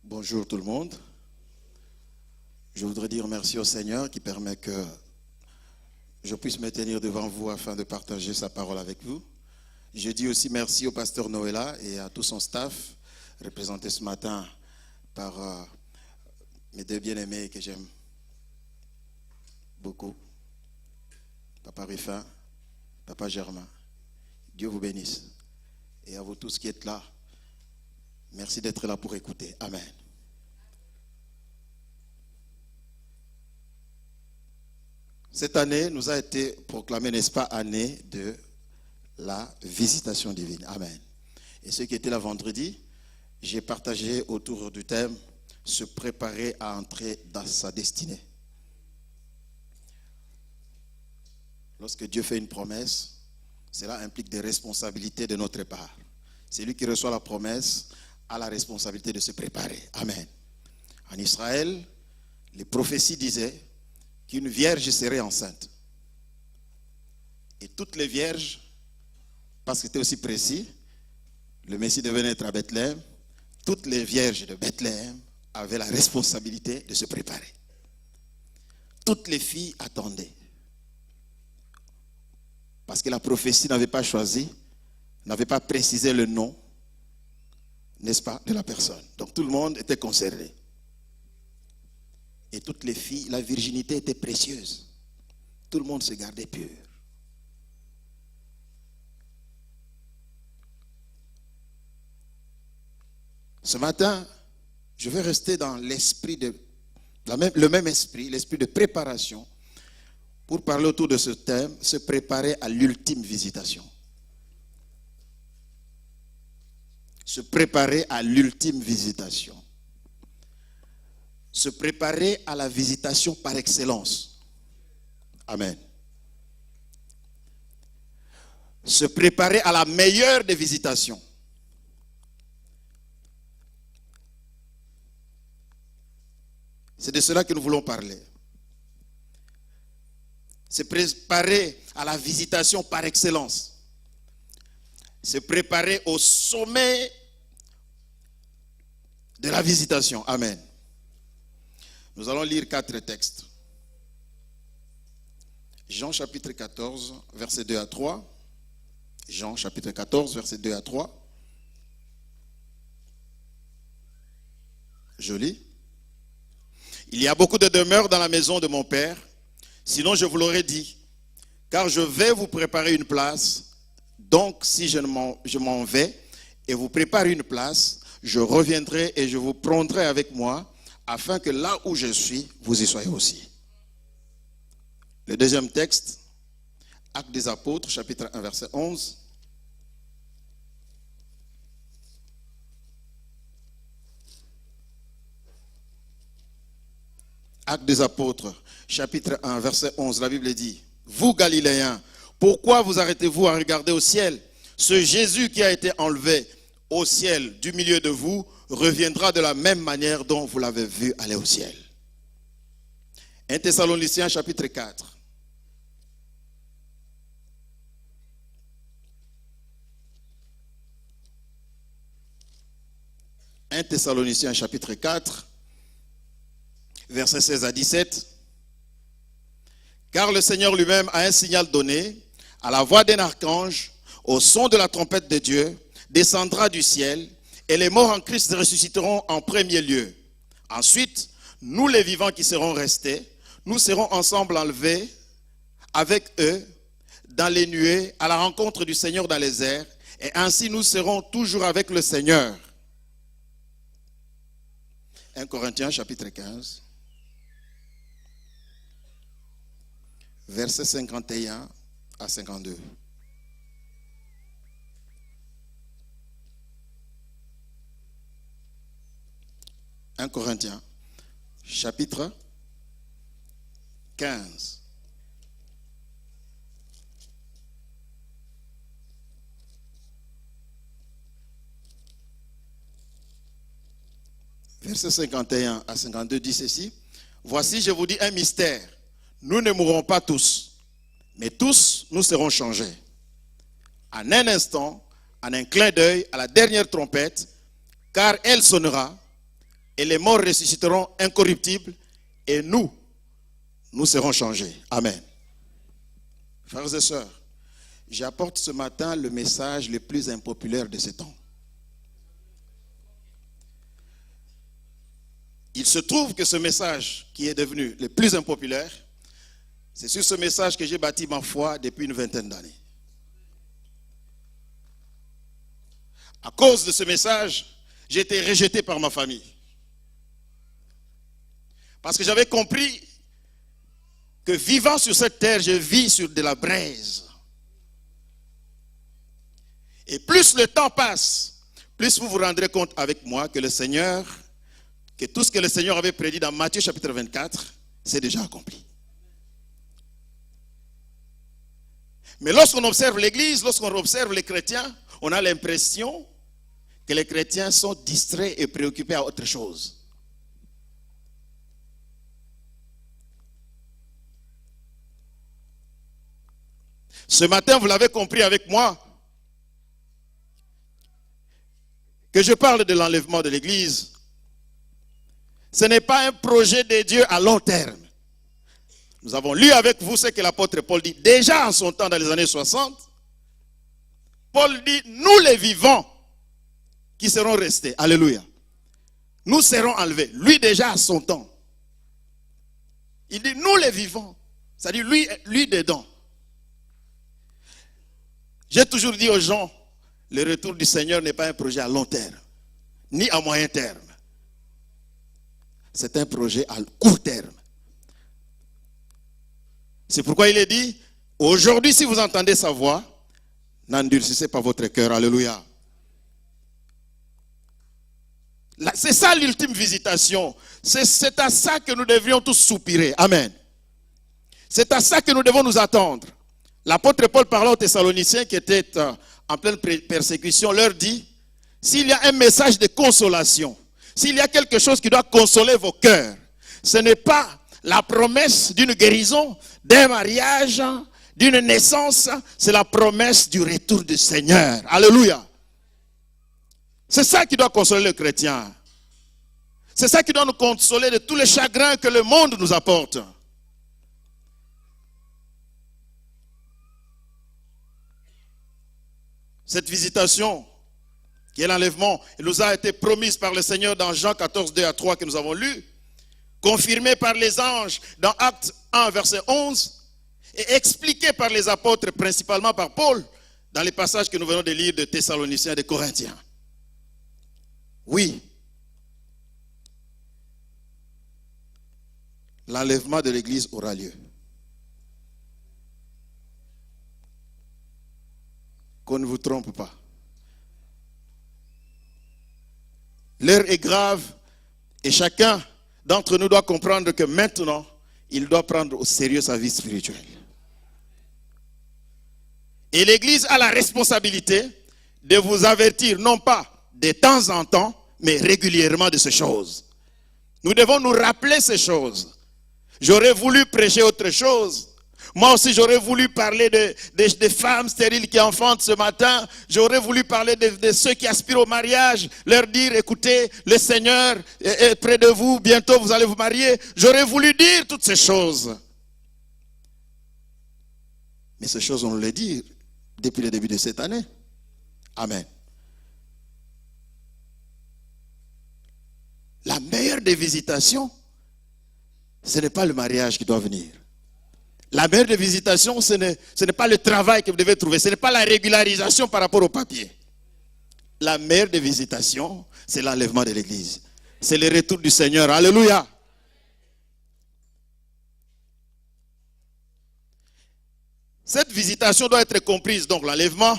Bonjour tout le monde. Je voudrais dire merci au Seigneur qui permet que je puisse me tenir devant vous afin de partager sa parole avec vous. Je dis aussi merci au pasteur Noëlla et à tout son staff, représenté ce matin par mes deux bien-aimés que j'aime beaucoup. Papa Ruffin, Papa Germain. Dieu vous bénisse. Et à vous tous qui êtes là, merci d'être là pour écouter. Amen. Cette année nous a été proclamée, n'est-ce pas, année de la visitation divine. Amen. Et ce qui était là vendredi, j'ai partagé autour du thème « Se préparer à entrer dans sa destinée ». Lorsque Dieu fait une promesse, cela implique des responsabilités de notre part. Celui qui reçoit la promesse a la responsabilité de se préparer. Amen. En Israël, les prophéties disaient qu'une vierge serait enceinte. Et toutes les vierges, parce que c'était aussi précis, le Messie devait naître à Bethléem, toutes les vierges de Bethléem avaient la responsabilité de se préparer. Toutes les filles attendaient. Parce que la prophétie n'avait pas choisi, n'avait pas précisé le nom, n'est-ce pas, de la personne. Donc tout le monde était concerné. Et toutes les filles, la virginité était précieuse. Tout le monde se gardait pur. Ce matin, je vais rester dans l'esprit le même esprit, l'esprit de préparation, pour parler autour de ce thème, se préparer à l'ultime visitation. Se préparer à l'ultime visitation. Se préparer à la visitation par excellence. Amen. Se préparer à la meilleure des visitations. C'est de cela que nous voulons parler. Se préparer à la visitation par excellence. Se préparer au sommet de la visitation. Amen. Nous allons lire 4 textes. Jean chapitre 14, versets 2 à 3. Jean chapitre 14, versets 2 à 3. Je lis. Il y a beaucoup de demeures dans la maison de mon Père. Sinon je vous l'aurais dit. Car je vais vous préparer une place. Donc si je m'en vais et vous préparer une place, je reviendrai et je vous prendrai avec moi, afin que là où je suis, vous y soyez aussi. Le deuxième texte, Actes des Apôtres, chapitre 1, verset 11. Actes des Apôtres, chapitre 1, verset 11, la Bible dit, « Vous, Galiléens, pourquoi vous arrêtez-vous à regarder au ciel? Ce Jésus qui a été enlevé au ciel du milieu de vous reviendra de la même manière dont vous l'avez vu aller au ciel. » 1 Thessaloniciens chapitre 4. « 1 Thessaloniciens chapitre 4, versets 16 à 17. « Car le Seigneur lui-même a un signal donné, à la voix d'un archange, au son de la trompette de Dieu, descendra du ciel, et les morts en Christ ressusciteront en premier lieu. Ensuite, nous les vivants qui serons restés, nous serons ensemble enlevés avec eux dans les nuées à la rencontre du Seigneur dans les airs, et ainsi nous serons toujours avec le Seigneur. » 1 Corinthiens chapitre 15, versets 51 à 52. « 1 Corinthiens, chapitre 15. Verset 51 à 52 dit ceci. « Voici, je vous dis un mystère. Nous ne mourrons pas tous, mais tous nous serons changés. en un instant, en un clin d'œil, à la dernière trompette, car elle sonnera, et les morts ressusciteront incorruptibles, et nous serons changés. Amen. Frères et sœurs, j'apporte ce matin le message le plus impopulaire de ce temps. Il se trouve que ce message qui est devenu le plus impopulaire, c'est sur ce message que j'ai bâti ma foi depuis une vingtaine d'années. À cause de ce message, j'ai été rejeté par ma famille. Parce que j'avais compris que vivant sur cette terre, je vis sur de la braise. Et plus le temps passe, plus vous vous rendrez compte avec moi que le Seigneur, que tout ce que le Seigneur avait prédit dans Matthieu chapitre 24, c'est déjà accompli. Mais lorsqu'on observe l'Église, lorsqu'on observe les chrétiens, on a l'impression que les chrétiens sont distraits et préoccupés à autre chose. Ce matin, vous l'avez compris avec moi, que je parle de l'enlèvement de l'Église. Ce n'est pas un projet de Dieu à long terme. Nous avons lu avec vous ce que l'apôtre Paul dit. Déjà en son temps, dans les années 60, Paul dit, nous les vivants qui serons restés, alléluia, nous serons enlevés. Lui déjà à son temps. Il dit, nous les vivants, c'est-à-dire lui dedans. J'ai toujours dit aux gens, le retour du Seigneur n'est pas un projet à long terme, ni à moyen terme. C'est un projet à court terme. C'est pourquoi il est dit, aujourd'hui si vous entendez sa voix, n'endurcissez pas votre cœur, alléluia. C'est ça l'ultime visitation. C'est à ça que nous devrions tous soupirer, amen. C'est à ça que nous devons nous attendre. L'apôtre Paul parlant aux Thessaloniciens qui étaient en pleine persécution, leur dit, s'il y a un message de consolation, s'il y a quelque chose qui doit consoler vos cœurs, ce n'est pas la promesse d'une guérison, d'un mariage, d'une naissance, c'est la promesse du retour du Seigneur. Alléluia. C'est ça qui doit consoler le chrétien. C'est ça qui doit nous consoler de tous les chagrins que le monde nous apporte. Cette visitation, qui est l'enlèvement, elle nous a été promise par le Seigneur dans Jean 14, 2 à 3 que nous avons lu, confirmée par les anges dans Actes 1, verset 11, et expliquée par les apôtres, principalement par Paul, dans les passages que nous venons de lire de Thessaloniciens et de Corinthiens. Oui, l'enlèvement de l'Église aura lieu. Qu'on ne vous trompe pas. L'heure est grave et chacun d'entre nous doit comprendre que maintenant, il doit prendre au sérieux sa vie spirituelle. Et l'Église a la responsabilité de vous avertir, non pas de temps en temps, mais régulièrement de ces choses. Nous devons nous rappeler ces choses. J'aurais voulu prêcher autre chose. Moi aussi, j'aurais voulu parler des femmes stériles qui enfantent ce matin. J'aurais voulu parler de ceux qui aspirent au mariage. Leur dire, écoutez, le Seigneur est près de vous. Bientôt, vous allez vous marier. J'aurais voulu dire toutes ces choses. Mais ces choses, on les dit depuis le début de cette année. Amen. La meilleure des visitations, ce n'est pas le mariage qui doit venir. La meilleure des visitations, ce n'est pas le travail que vous devez trouver. Ce n'est pas la régularisation par rapport au papier. La meilleure des visitations, c'est l'enlèvement de l'Église. C'est le retour du Seigneur. Alléluia. Cette visitation doit être comprise, donc l'enlèvement,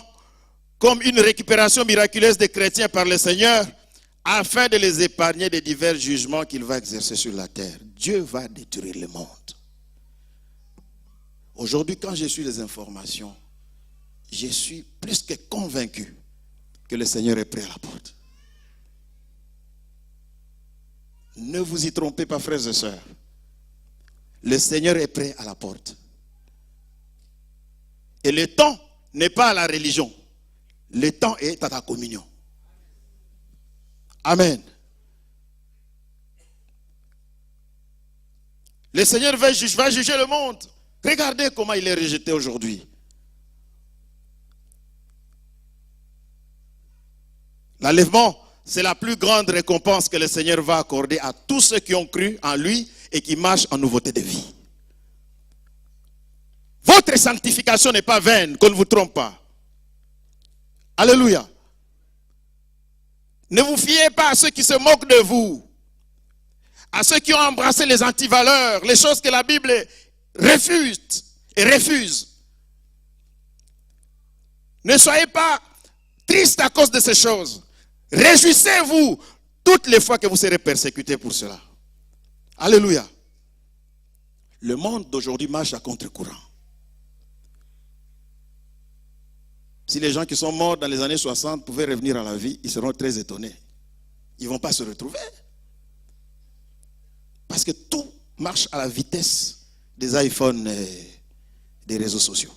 comme une récupération miraculeuse des chrétiens par le Seigneur, afin de les épargner des divers jugements qu'il va exercer sur la terre. Dieu va détruire le monde. Aujourd'hui, quand je suis les informations, je suis plus que convaincu que le Seigneur est prêt à la porte. Ne vous y trompez pas, frères et sœurs. Le Seigneur est prêt à la porte. Et le temps n'est pas à la religion. Le temps est à ta communion. Amen. Le Seigneur va juger le monde. Regardez comment il est rejeté aujourd'hui. L'enlèvement, c'est la plus grande récompense que le Seigneur va accorder à tous ceux qui ont cru en lui et qui marchent en nouveauté de vie. Votre sanctification n'est pas vaine, qu'on ne vous trompe pas. Alléluia. Ne vous fiez pas à ceux qui se moquent de vous, à ceux qui ont embrassé les antivaleurs, les choses que la Bible refuse. Ne soyez pas tristes à cause de ces choses. Réjouissez-vous toutes les fois que vous serez persécutés pour cela. Alléluia. Le monde d'aujourd'hui marche à contre-courant. Si les gens qui sont morts dans les années 60 pouvaient revenir à la vie, ils seront très étonnés. Ils ne vont pas se retrouver. Parce que tout marche à la vitesse des iPhones et des réseaux sociaux.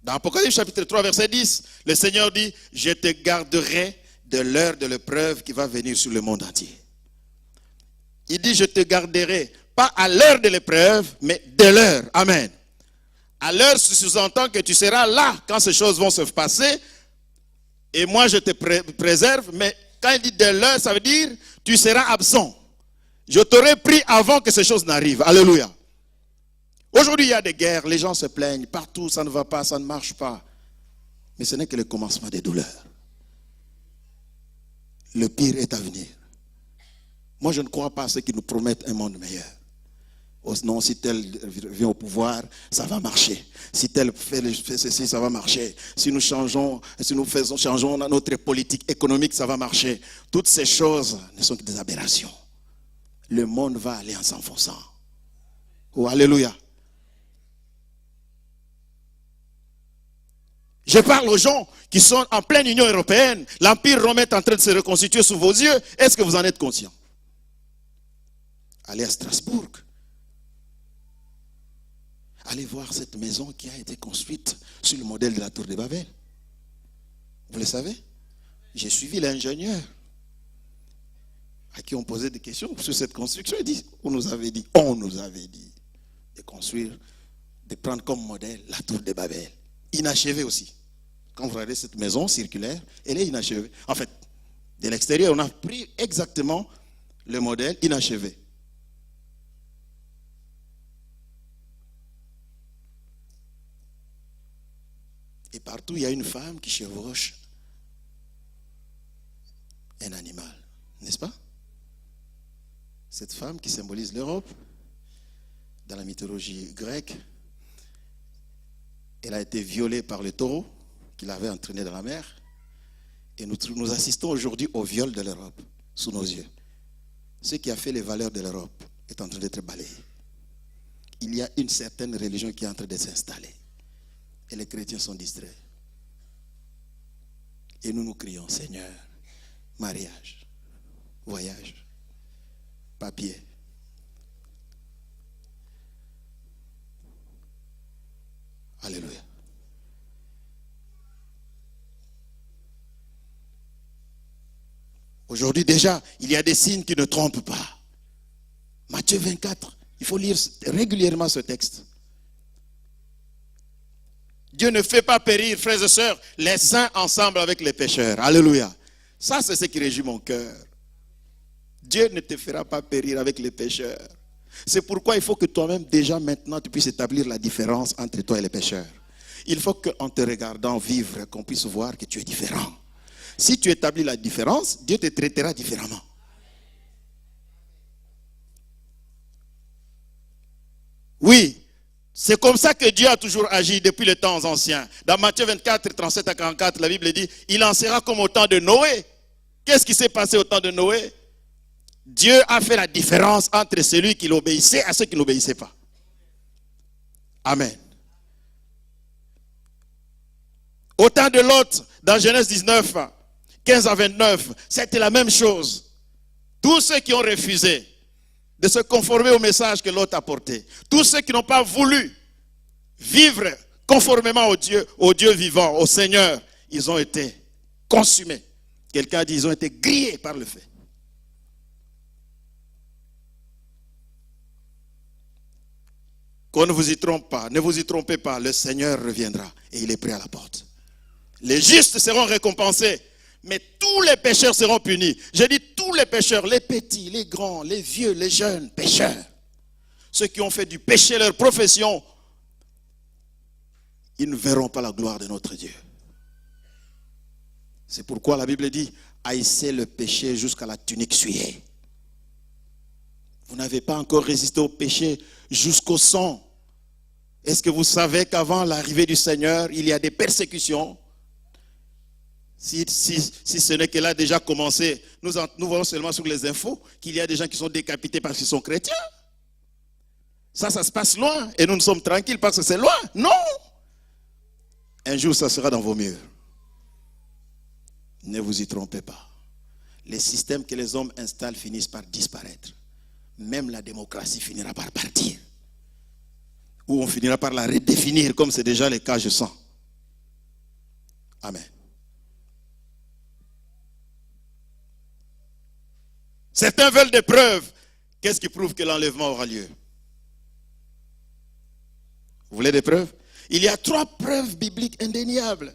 Dans Apocalypse chapitre 3 verset 10, le Seigneur dit, je te garderai de l'heure de l'épreuve qui va venir sur le monde entier. Il dit, je te garderai, pas à l'heure de l'épreuve, mais de l'heure. Amen. À l'heure, sous-entend que tu seras là quand ces choses vont se passer. Et moi, je te préserve. Mais quand il dit de l'heure, ça veut dire tu seras absent. Je t'aurai pris avant que ces choses n'arrivent. Alléluia. Aujourd'hui, il y a des guerres. Les gens se plaignent. Partout, ça ne va pas, ça ne marche pas. Mais ce n'est que le commencement des douleurs. Le pire est à venir. Moi, je ne crois pas à ceux qui nous promettent un monde meilleur. Oh non, si tel vient au pouvoir, ça va marcher. Si tel fait ceci, ça va marcher. Si nous changeons notre politique économique, ça va marcher. Toutes ces choses ne sont que des aberrations. Le monde va aller en s'enfonçant. Oh, alléluia. Je parle aux gens qui sont en pleine Union européenne. L'Empire romain est en train de se reconstituer sous vos yeux. Est-ce que vous en êtes conscients? Allez à Strasbourg. Allez voir cette maison qui a été construite sur le modèle de la tour de Babel. Vous le savez? J'ai suivi l'ingénieur à qui on posait des questions sur cette construction. Il dit, on nous avait dit de construire, de prendre comme modèle la tour de Babel. Inachevée aussi. Quand vous regardez cette maison circulaire, elle est inachevée. En fait, de l'extérieur, on a pris exactement le modèle inachevé. Et partout, il y a une femme qui chevauche un animal, n'est-ce pas? Cette femme qui symbolise l'Europe, dans la mythologie grecque, elle a été violée par le taureau qui l'avait entraînée dans la mer. Et nous assistons aujourd'hui au viol de l'Europe sous nos yeux. Ce qui a fait les valeurs de l'Europe est en train d'être balayé. Il y a une certaine religion qui est en train de s'installer. Et les chrétiens sont distraits. Et nous crions, Seigneur, mariage, voyage, papier. Alléluia. Aujourd'hui déjà, il y a des signes qui ne trompent pas. Matthieu 24, il faut lire régulièrement ce texte. Dieu ne fait pas périr, frères et sœurs, les saints ensemble avec les pécheurs. Alléluia. Ça, c'est ce qui régit mon cœur. Dieu ne te fera pas périr avec les pécheurs. C'est pourquoi il faut que toi-même, déjà maintenant, tu puisses établir la différence entre toi et les pécheurs. Il faut qu'en te regardant vivre, qu'on puisse voir que tu es différent. Si tu établis la différence, Dieu te traitera différemment. Oui. C'est comme ça que Dieu a toujours agi depuis les temps anciens. Dans Matthieu 24, 37 à 44, la Bible dit, il en sera comme au temps de Noé. Qu'est-ce qui s'est passé au temps de Noé? Dieu a fait la différence entre celui qui l'obéissait et ceux qui ne l'obéissaient pas. Amen. Au temps de Lot, dans Genèse 19, 15 à 29, c'était la même chose. Tous ceux qui ont refusé de se conformer au message que l'autre a porté. Tous ceux qui n'ont pas voulu vivre conformément au Dieu vivant, au Seigneur, ils ont été consumés. Quelqu'un dit, ils ont été grillés par le feu. Qu'on ne vous y trompe pas, ne vous y trompez pas, le Seigneur reviendra et il est prêt à la porte. Les justes seront récompensés, mais tous les pécheurs seront punis. Je dis tous les pécheurs, les petits, les grands, les vieux, les jeunes pécheurs. Ceux qui ont fait du péché leur profession, ils ne verront pas la gloire de notre Dieu. C'est pourquoi la Bible dit, haïssez le péché jusqu'à la tunique souillée. Vous n'avez pas encore résisté au péché jusqu'au sang. Est-ce que vous savez qu'avant l'arrivée du Seigneur, il y a des persécutions? Si ce n'est qu'elle a déjà commencé, nous voyons seulement sur les infos qu'il y a des gens qui sont décapités parce qu'ils sont chrétiens. Ça se passe loin et nous sommes tranquilles parce que c'est loin. Non! Un jour, ça sera dans vos murs. Ne vous y trompez pas. Les systèmes que les hommes installent finissent par disparaître. Même la démocratie finira par partir. Ou on finira par la redéfinir comme c'est déjà le cas, je sens. Amen. Certains veulent des preuves. Qu'est-ce qui prouve que l'enlèvement aura lieu? Vous voulez des preuves? Il y a 3 preuves bibliques indéniables.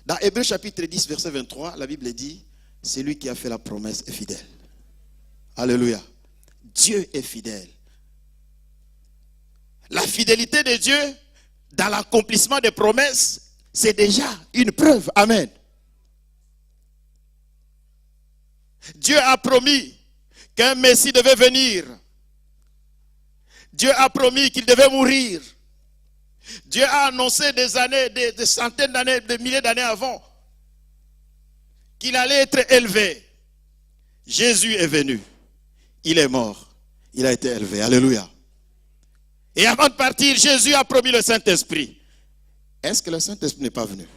Dans Hébreux chapitre 10, verset 23, la Bible dit, celui qui a fait la promesse est fidèle. Alléluia. Dieu est fidèle. La fidélité de Dieu dans l'accomplissement des promesses, c'est déjà une preuve. Amen. Dieu a promis qu'un Messie devait venir. Dieu a promis qu'il devait mourir. Dieu a annoncé des années, des centaines d'années, des milliers d'années avant qu'il allait être élevé. Jésus est venu. Il est mort. Il a été élevé. Alléluia. Et avant de partir, Jésus a promis le Saint-Esprit. Est-ce que le Saint-Esprit n'est pas venu?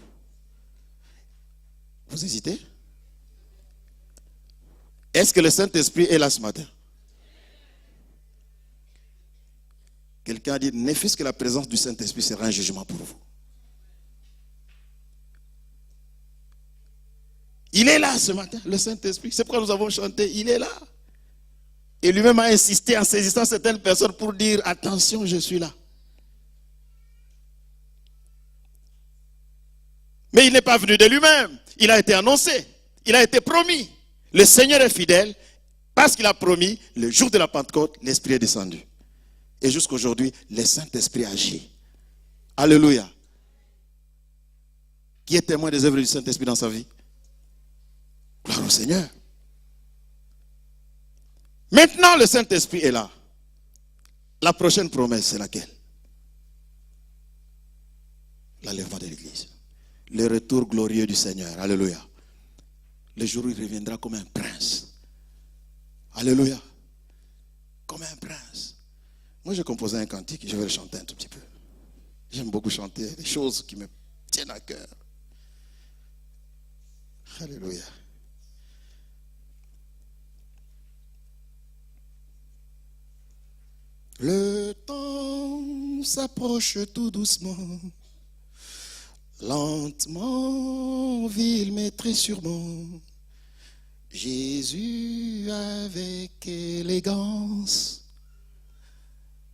Vous hésitez? Est-ce que le Saint-Esprit est là ce matin? Quelqu'un a dit, ne fût-ce que la présence du Saint-Esprit sera un jugement pour vous. Il est là ce matin, le Saint-Esprit. C'est pourquoi nous avons chanté, il est là. Et lui-même a insisté en saisissant certaines personnes pour dire, attention, je suis là. Mais il n'est pas venu de lui-même. Il a été annoncé. Il a été promis. Le Seigneur est fidèle. Parce qu'il a promis, le jour de la Pentecôte, l'Esprit est descendu. Et jusqu'à aujourd'hui, le Saint-Esprit agit. Alléluia. Qui est témoin des œuvres du Saint-Esprit dans sa vie? Gloire au Seigneur. Maintenant, le Saint-Esprit est là. La prochaine promesse, c'est laquelle? L'enlèvement de l'Église. Le retour glorieux du Seigneur. Alléluia. Le jour où il reviendra comme un prince. Alléluia. Comme un prince. Moi, j'ai composé un cantique, je vais le chanter un tout petit peu. J'aime beaucoup chanter des choses qui me tiennent à cœur. Alléluia. Le temps s'approche tout doucement, lentement, vil mais très sûrement. Jésus avec élégance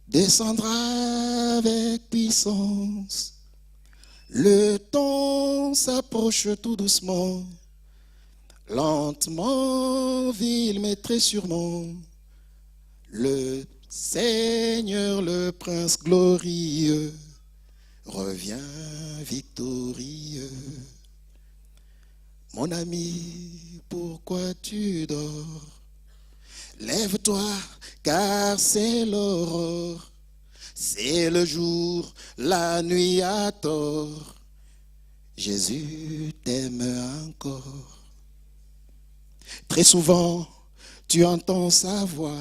descendra avec puissance. Le temps s'approche tout doucement, lentement, vil mais très sûrement. Le Seigneur, le Prince glorieux, revient victorieux. Mon ami, pourquoi tu dors? Lève-toi, car c'est l'aurore. C'est le jour, la nuit a tort. Jésus t'aime encore. Très souvent, tu entends sa voix.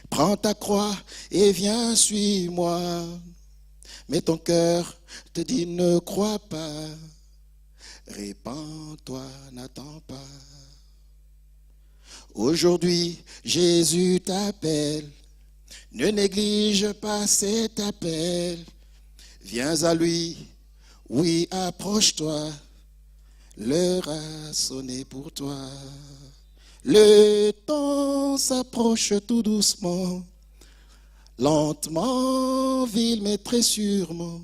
Prends ta croix et viens, suis-moi. Mais ton cœur te dit ne crois pas. Répands-toi, n'attends pas. Aujourd'hui, Jésus t'appelle. Ne néglige pas cet appel. Viens à lui, oui, approche-toi. L'heure a sonné pour toi. Le temps s'approche tout doucement. Lentement, vil mais très sûrement.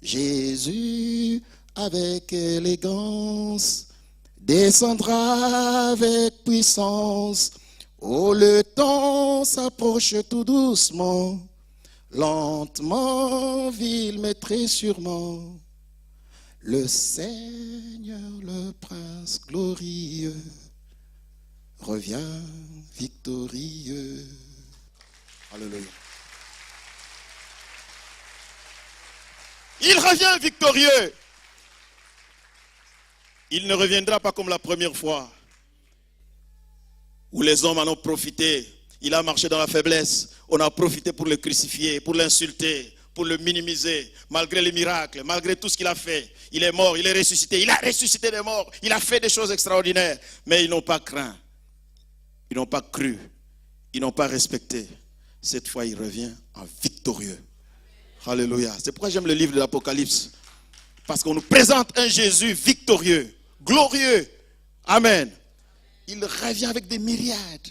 Jésus, avec élégance, descendra avec puissance. Oh, le temps s'approche tout doucement. Lentement, vil mais très sûrement. Le Seigneur, le Prince glorieux, revient victorieux. Alléluia. Il revient victorieux. Il ne reviendra pas comme la première fois, où les hommes en ont profité. Il a marché dans la faiblesse. On a profité pour le crucifier, pour l'insulter, pour le minimiser, malgré les miracles, malgré tout ce qu'il a fait. Il est mort, il est ressuscité, il a ressuscité des morts, il a fait des choses extraordinaires. Mais ils n'ont pas craint, ils n'ont pas cru, ils n'ont pas respecté. Cette fois, il revient en victorieux. Alléluia. C'est pourquoi j'aime le livre de l'Apocalypse. Parce qu'on nous présente un Jésus victorieux, glorieux. Amen. Il revient avec des myriades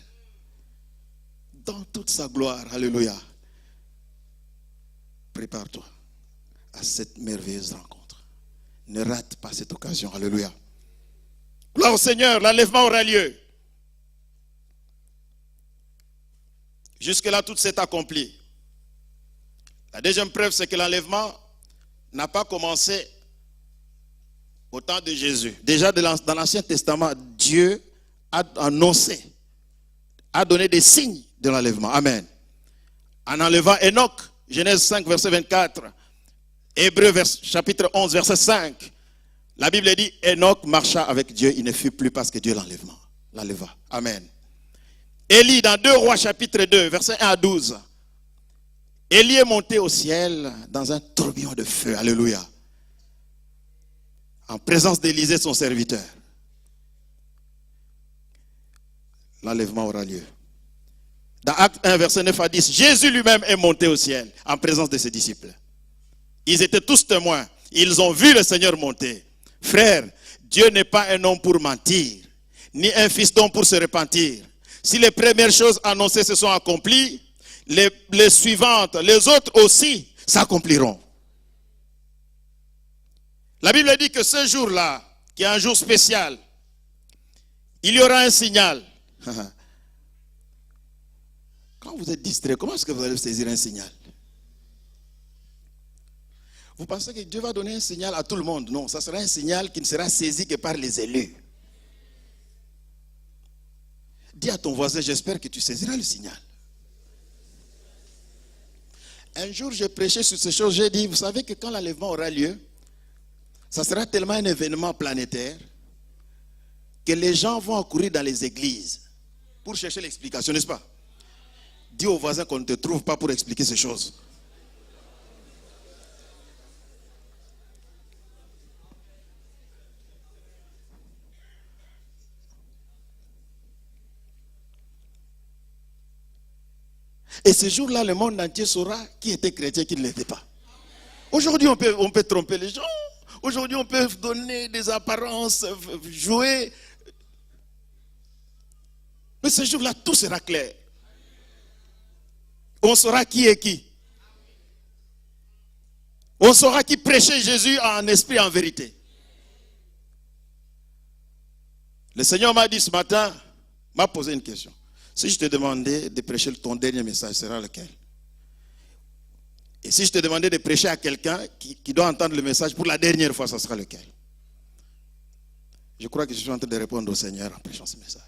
dans toute sa gloire. Alléluia. Prépare-toi à cette merveilleuse rencontre. Ne rate pas cette occasion. Alléluia. Gloire au Seigneur, l'enlèvement aura lieu. Jusque-là, tout s'est accompli. La deuxième preuve, c'est que l'enlèvement n'a pas commencé au temps de Jésus. Déjà dans l'Ancien Testament, Dieu a annoncé, a donné des signes de l'enlèvement. Amen. En enlevant Enoch, Genèse 5, verset 24, Hébreux chapitre 11, verset 5, la Bible dit, Enoch marcha avec Dieu, il ne fut plus parce que Dieu l'enleva. Amen. Élie, dans 2 Rois chapitre 2, verset 1 à 12, Élie est monté au ciel dans un tourbillon de feu. Alléluia. En présence d'Élisée, son serviteur. L'enlèvement aura lieu. Dans Acte 1, verset 9 à 10, Jésus lui-même est monté au ciel en présence de ses disciples. Ils étaient tous témoins. Ils ont vu le Seigneur monter. Frère, Dieu n'est pas un homme pour mentir, ni un fils d'homme pour se repentir. Si les premières choses annoncées se sont accomplies, les suivantes, les autres aussi s'accompliront. La Bible dit que ce jour-là, qui est un jour spécial, il y aura un signal. Quand vous êtes distrait, comment est-ce que vous allez saisir un signal? Vous pensez que Dieu va donner un signal à tout le monde? Non, ça sera un signal qui ne sera saisi que par les élus. Dis à ton voisin, j'espère que tu saisiras le signal. Un jour, j'ai prêché sur ces choses, j'ai dit, vous savez que quand l'enlèvement aura lieu, ça sera tellement un événement planétaire que les gens vont accourir dans les églises pour chercher l'explication, n'est-ce pas? Dis au voisin qu'on ne te trouve pas pour expliquer ces choses. Et ce jour-là, le monde entier saura qui était chrétien et qui ne l'était pas. Aujourd'hui, on peut tromper les gens. Aujourd'hui, on peut donner des apparences, jouer. Mais ce jour-là, tout sera clair. On saura qui est qui. On saura qui prêchait Jésus en esprit et en vérité. Le Seigneur m'a dit ce matin, m'a posé une question. Si je te demandais de prêcher ton dernier message, sera lequel? Et si je te demandais de prêcher à quelqu'un qui doit entendre le message pour la dernière fois, ça sera lequel? Je crois que je suis en train de répondre au Seigneur en prêchant ce message.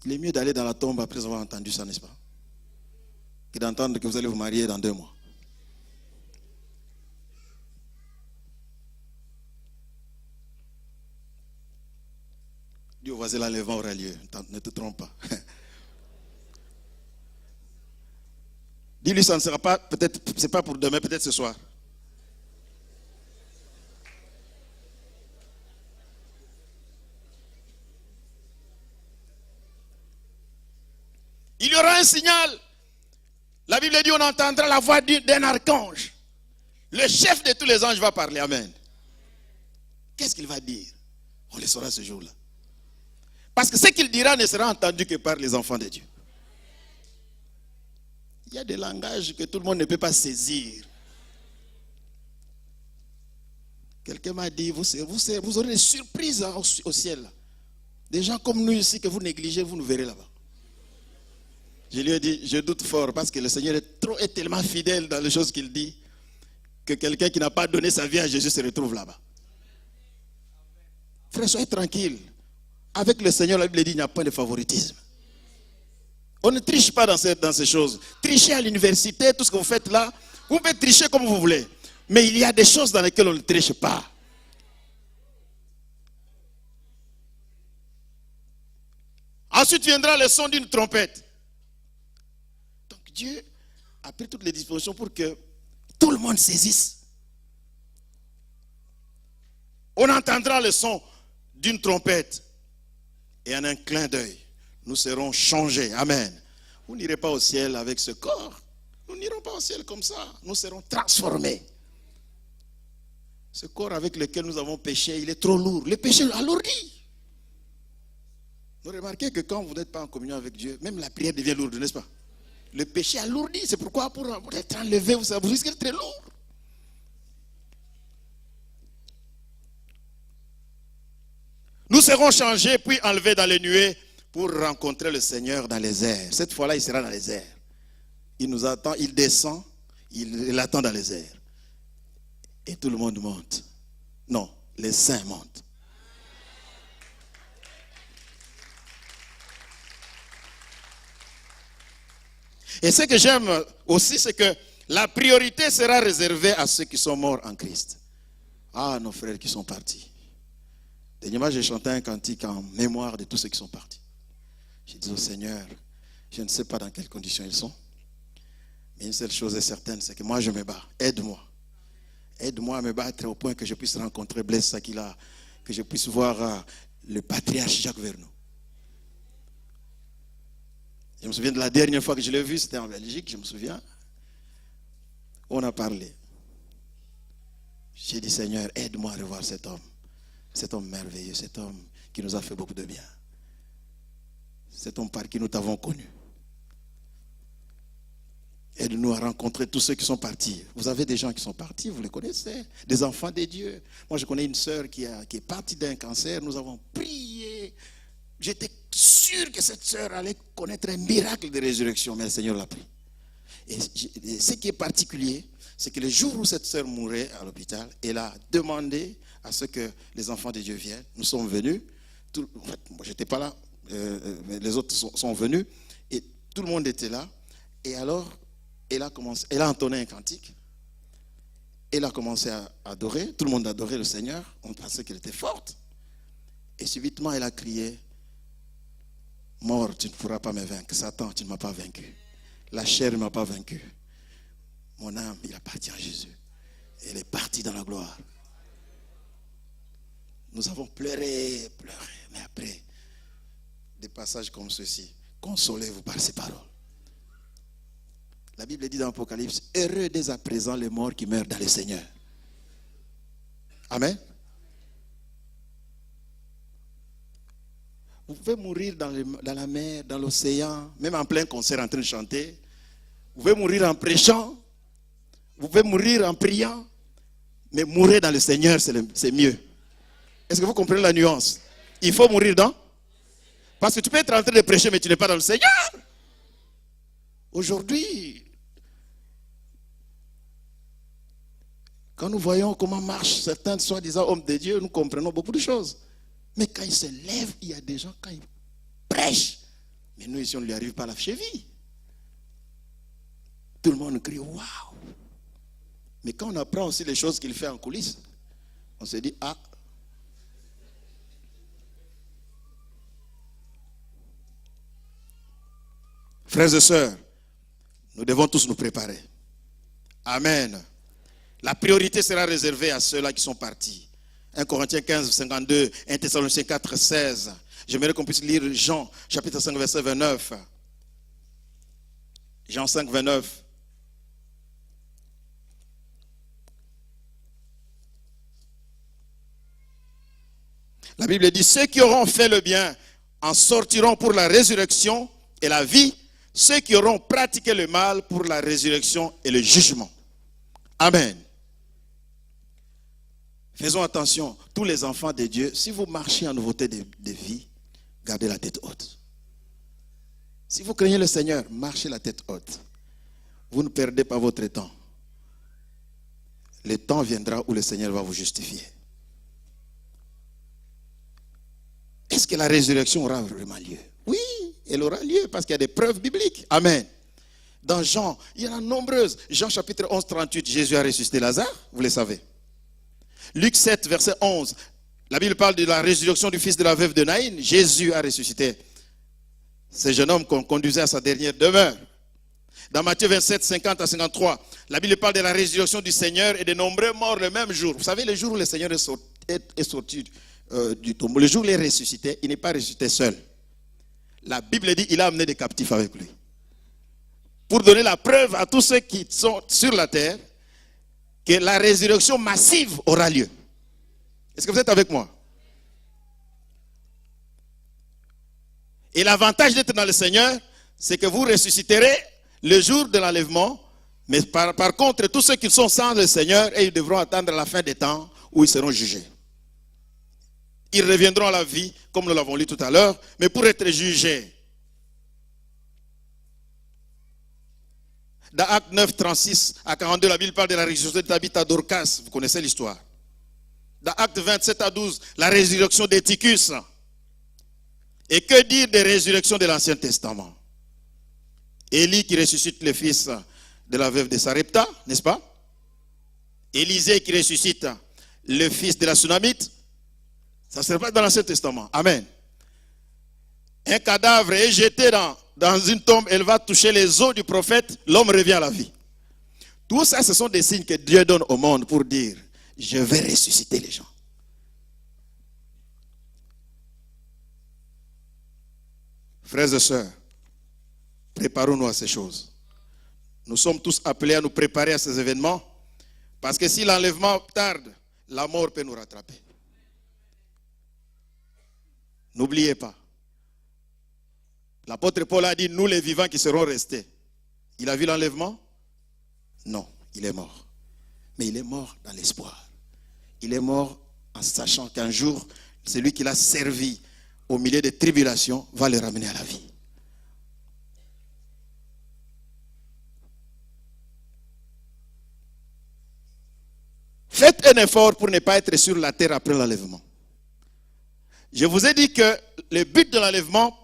Il est mieux d'aller dans la tombe après avoir entendu ça, n'est-ce pas? Que d'entendre que vous allez vous marier dans 2 mois. Dis au voisin, l'enlèvement aura lieu. Ne te trompe pas. Dis-lui, ça ne sera pas, peut-être, c'est pas pour demain, peut-être ce soir. Il y aura un signal. La Bible dit on entendra la voix d'un archange. Le chef de tous les anges va parler. Amen. Qu'est-ce qu'il va dire? On le saura ce jour-là. Parce que ce qu'il dira ne sera entendu que par les enfants de Dieu. Il y a des langages que tout le monde ne peut pas saisir. Quelqu'un m'a dit, vous aurez des surprises au ciel. Des gens comme nous ici que vous négligez, vous nous verrez là-bas. Je lui ai dit, je doute fort parce que le Seigneur est tellement fidèle dans les choses qu'il dit que quelqu'un qui n'a pas donné sa vie à Jésus se retrouve là-bas. Frère, soyez tranquille. Avec le Seigneur, la Bible dit, il n'y a pas de favoritisme. On ne triche pas dans ces choses. Trichez à l'université, tout ce que vous faites là, vous pouvez tricher comme vous voulez. Mais il y a des choses dans lesquelles on ne triche pas. Ensuite viendra le son d'une trompette. Donc Dieu a pris toutes les dispositions pour que tout le monde saisisse. On entendra le son d'une trompette. Et en un clin d'œil, nous serons changés. Amen. Vous n'irez pas au ciel avec ce corps. Nous n'irons pas au ciel comme ça. Nous serons transformés. Ce corps avec lequel nous avons péché, il est trop lourd. Le péché alourdit. Vous remarquez que quand vous n'êtes pas en communion avec Dieu, même la prière devient lourde, n'est-ce pas? Le péché alourdit. C'est pourquoi pour être enlevé, vous risquez d'être très lourd. Nous serons changés puis enlevés dans les nuées pour rencontrer le Seigneur dans les airs. Cette fois-là, il sera dans les airs. Il nous attend, il descend, il attend dans les airs. Et tout le monde monte. Non, les saints montent. Et ce que j'aime aussi, c'est que la priorité sera réservée à ceux qui sont morts en Christ. Ah, nos frères qui sont partis. Dernièrement, j'ai chanté un cantique en mémoire de tous ceux qui sont partis. J'ai dit au Seigneur, je ne sais pas dans quelles conditions ils sont. Mais une seule chose est certaine, c'est que moi je me bats. Aide-moi. Aide-moi à me battre au point que je puisse rencontrer Blaise Sakila, que je puisse voir le patriarche Jacques Vernou. Je me souviens de la dernière fois que je l'ai vu, c'était en Belgique, je me souviens. On a parlé. J'ai dit, Seigneur, aide-moi à revoir cet homme merveilleux, cet homme qui nous a fait beaucoup de bien. Cet homme par qui nous t'avons connu. Aide-nous à rencontrer tous ceux qui sont partis. Vous avez des gens qui sont partis, vous les connaissez, des enfants de Dieu. Moi, je connais une sœur qui est partie d'un cancer. Nous avons prié. J'étais sûr que cette sœur allait connaître un miracle de résurrection, mais le Seigneur l'a pris. Et ce qui est particulier, c'est que le jour où cette sœur mourait à l'hôpital, elle a demandé à ce que les enfants de Dieu viennent. Nous sommes venus. En fait, moi, je n'étais pas là. Mais les autres sont venus. Et tout le monde était là. Et alors, elle a entonné un cantique. Elle a commencé à adorer. Tout le monde adorait le Seigneur. On pensait qu'elle était forte. Et subitement, elle a crié, « Mort, tu ne pourras pas me vaincre. Satan, tu ne m'as pas vaincu. La chair ne m'a pas vaincu. Mon âme, il appartient à Jésus. » Elle est partie dans la gloire. Nous avons pleuré. Mais après, des passages comme ceci, consolez-vous par ces paroles. La Bible dit dans l'Apocalypse, heureux dès à présent les morts qui meurent dans le Seigneur. Amen. Vous pouvez mourir dans la mer, dans l'océan, même en plein concert en train de chanter. Vous pouvez mourir en prêchant. Vous pouvez mourir en priant. Mais mourir dans le Seigneur, c'est mieux. Est-ce que vous comprenez la nuance? Il faut mourir dans. Parce que tu peux être en train de prêcher, mais tu n'es pas dans le Seigneur. Aujourd'hui, quand nous voyons comment marchent certains soi-disant hommes de Dieu, nous comprenons beaucoup de choses. Mais quand ils se lèvent, il y a des gens, quand ils prêchent, mais nous ici, on ne lui arrive pas à la cheville. Tout le monde crie, waouh! Mais quand on apprend aussi les choses qu'il fait en coulisses, on se dit, ah, frères et sœurs, nous devons tous nous préparer. Amen. La priorité sera réservée à ceux-là qui sont partis. 1 Corinthiens 15, 52, 1 Thessaloniciens 4, 16. J'aimerais qu'on puisse lire Jean, chapitre 5, verset 29. Jean 5, 29. La Bible dit, ceux qui auront fait le bien en sortiront pour la résurrection et la vie, ceux qui auront pratiqué le mal pour la résurrection et le jugement. Amen. Faisons attention, tous les enfants de Dieu, si vous marchez en nouveauté de vie, gardez la tête haute. Si vous craignez le Seigneur, marchez la tête haute. Vous ne perdez pas votre temps. Le temps viendra où le Seigneur va vous justifier. Est-ce que la résurrection aura vraiment lieu? Oui, elle aura lieu parce qu'il y a des preuves bibliques. Amen. Dans Jean, il y en a nombreuses. Jean chapitre 11, 38, Jésus a ressuscité Lazare, vous le savez. Luc 7, verset 11, la Bible parle de la résurrection du fils de la veuve de Naïn. Jésus a ressuscité ce jeune homme qu'on conduisait à sa dernière demeure. Dans Matthieu 27, 50 à 53, la Bible parle de la résurrection du Seigneur et de nombreux morts le même jour. Vous savez, le jour où le Seigneur est sorti du tombeau, le jour où il est ressuscité, il n'est pas ressuscité seul. La Bible dit qu'il a amené des captifs avec lui. Pour donner la preuve à tous ceux qui sont sur la terre que la résurrection massive aura lieu. Est-ce que vous êtes avec moi? Et l'avantage d'être dans le Seigneur, c'est que vous ressusciterez le jour de l'enlèvement, mais par contre, tous ceux qui sont sans le Seigneur, ils devront attendre la fin des temps où ils seront jugés. Ils reviendront à la vie, comme nous l'avons lu tout à l'heure, mais pour être jugés. Dans Acte 9, 36 à 42, la Bible parle de la résurrection de Tabitha Dorcas. Vous connaissez l'histoire. Dans Acte 27 à 12, la résurrection d'Éticus. Et que dire des résurrections de l'Ancien Testament? Élie qui ressuscite le fils de la veuve de Sarepta, n'est-ce pas? Élisée qui ressuscite le fils de la Sunamite. Ça ne serait pas dans l'Ancien Testament. Amen. Un cadavre est jeté dans une tombe, elle va toucher les os du prophète, l'homme revient à la vie. Tout ça, ce sont des signes que Dieu donne au monde pour dire, je vais ressusciter les gens. Frères et sœurs, préparons-nous à ces choses. Nous sommes tous appelés à nous préparer à ces événements, parce que si l'enlèvement tarde, la mort peut nous rattraper. N'oubliez pas. L'apôtre Paul a dit, nous les vivants qui serons restés. Il a vu l'enlèvement? Non, il est mort. Mais il est mort dans l'espoir. Il est mort en sachant qu'un jour, celui qui l'a servi au milieu des tribulations va le ramener à la vie. Faites un effort pour ne pas être sur la terre après l'enlèvement. Je vous ai dit que le but de l'enlèvement,